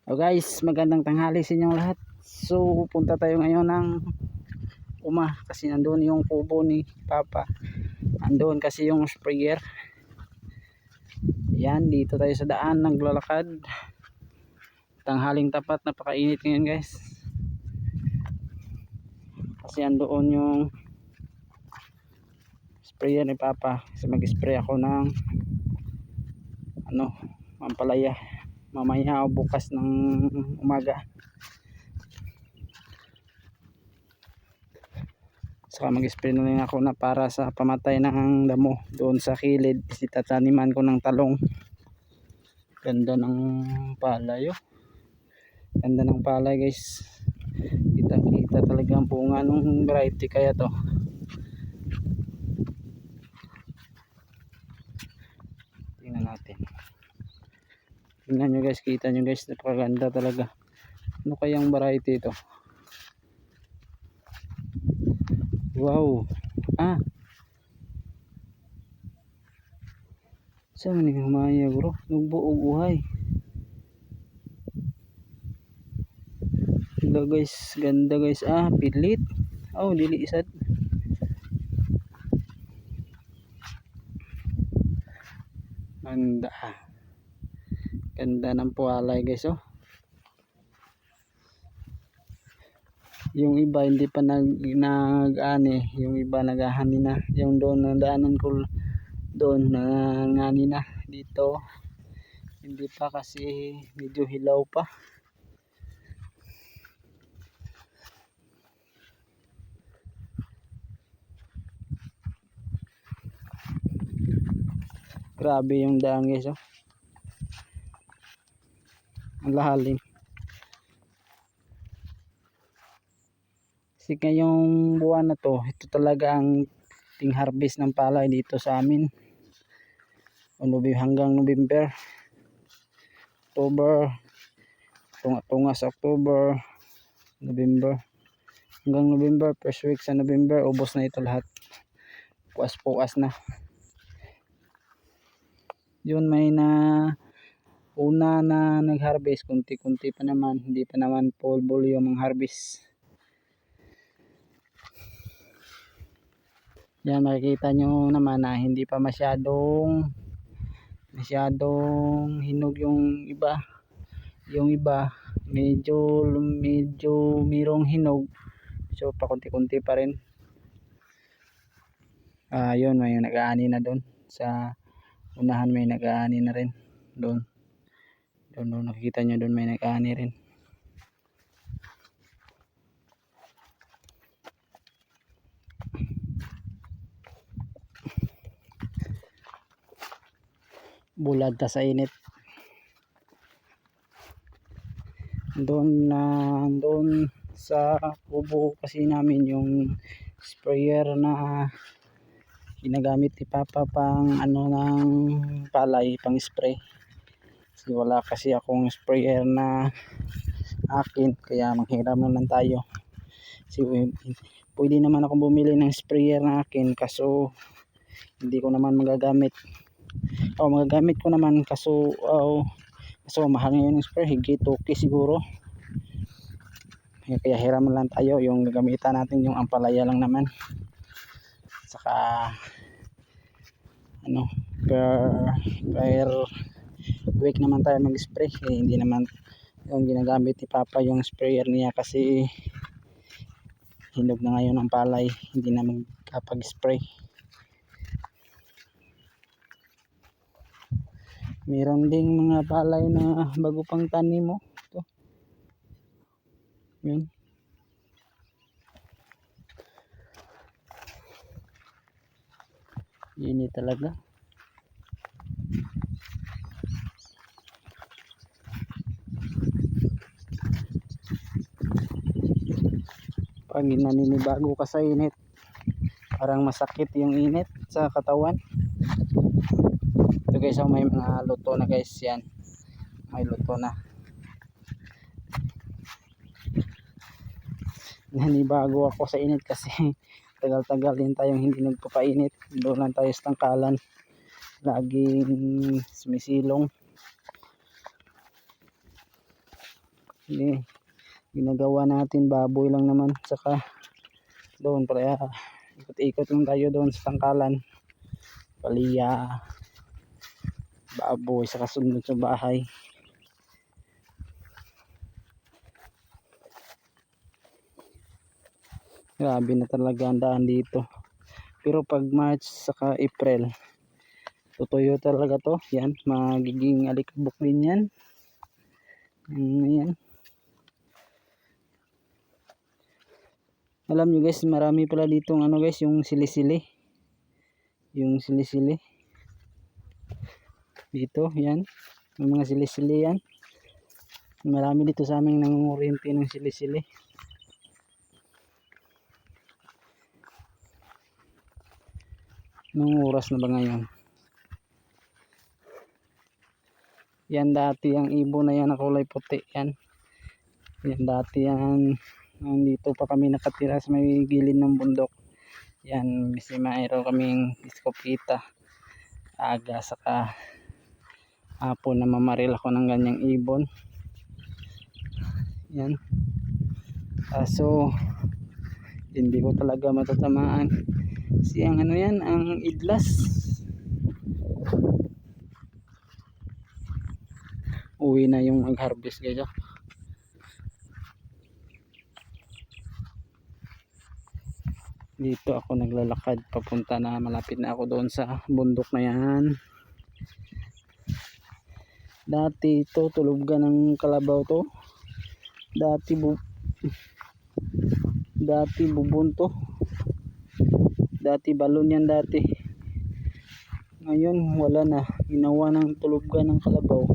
O guys, magandang tanghali sa inyong lahat. So punta tayo ngayon ng kasi nandun yung kubo ni Papa. Andun kasi yung sprayer. Yan, dito tayo sa daan naglalakad. Tanghaling tapat, napakainit ngayon guys. Kasi andoon yung sprayer ni Papa. Kasi mag-spray ako ng ampalaya mamaya o bukas ng umaga. Saka mag-spray na rin ako na para sa pamatay ng damo doon sa kilid. Itataniman ko ng talong. Ganda ng palay, oh. Ganda ng palay guys. Kita talaga ang bunga ng variety kaya to. Tingnan natin. Tingnan nyo guys, kita nyo guys, napakaganda talaga. Ano kayang variety ito? Wow. Saan man yung humaya bro? Nagbuog uhay. Ganda guys, ganda guys. Pilit. Dili isad. Ganda. Ganda ng puwalay guys, oh. Yung iba hindi pa nag-ani, yung iba naghahani na. Yung doon nadaanan ko doon na ngani na. Dito hindi pa kasi medyo hilaw pa. Grabe yung daan guys, oh. Ang lalim. Kasi ngayong buwan na to, ito talaga ang ting harvest ng palay dito sa amin. Hanggang November, October, tunga sa October, November. Hanggang November, first week sa November, ubos na ito lahat. Puas na. Yun, may una na nag-harvest, kunti-kunti pa naman, hindi pa naman full volume ang harvest. Yan, makikita nyo naman na hindi pa masyadong hinog yung iba. Yung iba medyo mirong hinog, so pa kunti-kunti pa rin. Yun, may nag-aani na doon sa unahan, may nag-aani na rin doon nakikita nyo, doon may nag-aani rin. Bulad ta sa init. Doon sa kubo kasi namin yung sprayer na ginagamit ni Papa pang ng palay, pang spray. Kasi wala kasi akong sprayer na akin, kaya manghiram na lang tayo. Kasi pwede naman akong bumili ng sprayer na akin, kaso hindi ko naman magagamit. Magagamit ko naman, kaso mahal ngayon yung sprayer, higit 2K siguro. Kaya hiram lang tayo, yung gagamitan natin yung ampalaya lang naman. Saka per week naman tayo mag-spray. Hindi naman yung ginagamit ni Papa yung sprayer niya kasi hinog na ngayon ang palay, hindi na magkapag-spray. Meron ding mga palay na bago pang tanim mo. Ito. Yun. Ini talaga. Pag naninibago ka sa init, parang masakit yung init sa katawan. Ito guys, may mga luto na guys, yan. May luto na. Nanibago ako sa init kasi tagal-tagal din tayong hindi nagpapainit. Doon lang tayo sa tangkalan, laging sumisilong. ginagawa natin, baboy lang naman, saka doon para ikot-ikot lang tayo doon sa tangkalan, palya, baboy, saka sunod sa bahay. Grabe na talaga ang daan dito, pero pag March saka April tutuyo talaga to. Yan, magiging alikabok din yan. Ayan. Alam nyo guys, marami pala dito ano guys, yung sili-sili. Yung sili-sili. Dito, yan. May mga sili-sili yan. Marami dito sa aming nangunguryente ng sili-sili. Anong oras na ba ngayon? Yan dati ang ibon na yan na kulay puti yan. Yan dati yan. Nandito pa kami nakatira sa may gilid ng bundok. Yan, kasi mayroon kaming iskopita. Aga saka hapon na mamaril ako ng ganyang ibon. Yan. So hindi ko talaga matatamaan. Kasi ang ano yan, ang idlas. Uwi na yung mag-harvest guys. Dito ako naglalakad papunta na, malapit na ako doon sa bundok na yan. Dati ito tulugan ng kalabaw to. Dati bubon to. Dati balon yan dati. Ngayon wala na, ginawa ng tulugan ng kalabaw.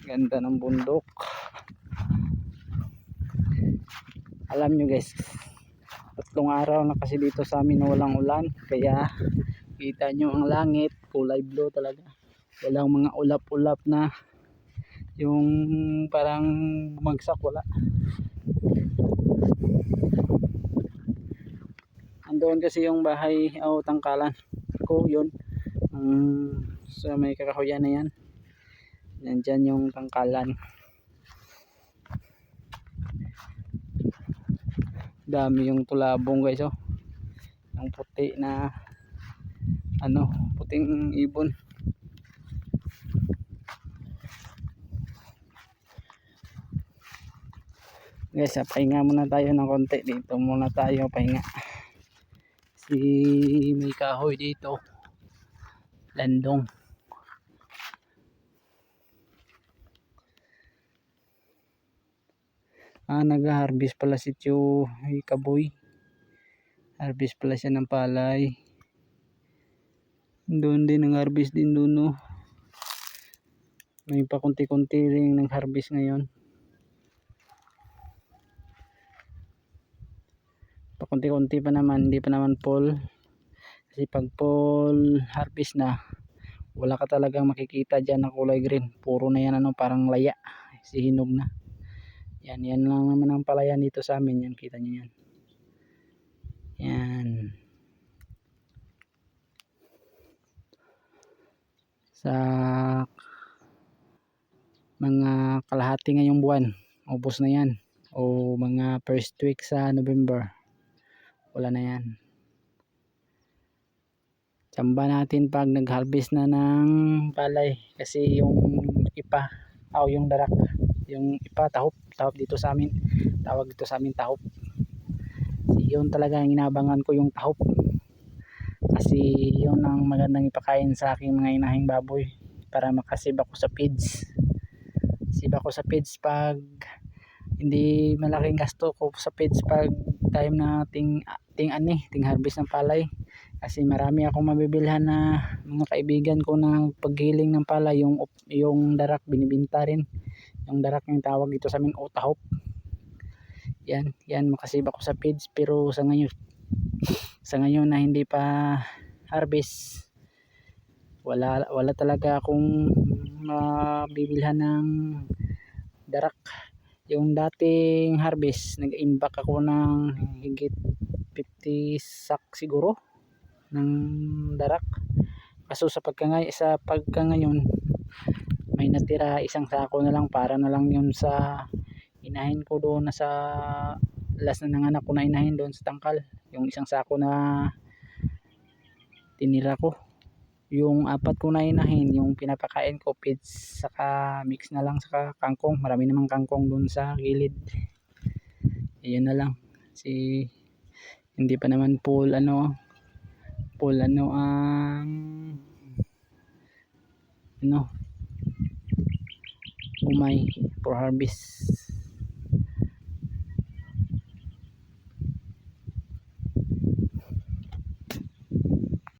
Ganda ng bundok. Alam nyo guys, 3 araw na kasi dito sa amin na walang ulan, kaya kita nyo ang langit kulay blue talaga. Walang mga ulap-ulap na yung parang bumagsak, wala. Andoon kasi yung bahay o tangkalan ko, yun sa may kakahuyan na yan. Nandyan yung tangkalan. Dami yung tulabong guys, oh. Yung puti na ano, puting ibon. Guys, pahinga muna tayo ng konti. Dito muna tayo pahinga. Si may kahoy dito. Landong. Nag-harvest pala si Tio Kaboy. Harvest pala siya ng palay. Doon din ang harvest din doon, no. May pakunti-kunti ring ng harvest ngayon. Pakunti-kunti pa naman, hindi pa naman full. Kasi pag full harvest na, wala ka talagang makikita dyan na kulay green. Puro na yan ano, parang laya. Hinog na. Yan lang naman ang palayan dito sa amin. Yan, kita nyo yan. Yan. Sa mga kalahati ngayong buwan, ubos na yan. O mga first week sa November, wala na yan. Tsamba natin pag nag-harvest na ng palay. Kasi yung ipa, o yung darak, yung ipa, tahop dito sa amin, tawag dito sa amin tahop. Yun talaga ang inabangan ko, yung tahop, kasi yun ang magandang ipakain sa aking mga inahing baboy para makasave ako sa feeds. Save ako sa feeds pag hindi malaking gasto ko sa feeds pag time na ting harvest ng palay. Kasi marami akong mabibilhan na mga kaibigan ko na paggiling ng palay, yung darak binibinta rin. Yung darak yung tawag dito sa amin, tahop. Yan makasave ako sa feeds. Pero sa ngayon na hindi pa harvest, wala talaga akong mabibilhan ng darak. Yung dating harvest, nag-imbak ako ng higit 50 sack siguro ng darak. Kaso sa pagka ngayon may natira isang sako na lang para na lang yun sa inahin ko doon na sa last na nanganak ko na inahin doon sa tangkal. Yung isang sako na tinira ko, yung apat ko na inahin yung pinapakain ko feeds saka mix na lang saka kangkong, marami namang kangkong doon sa gilid. Ayun na lang, si hindi pa naman full ang umay for harvest.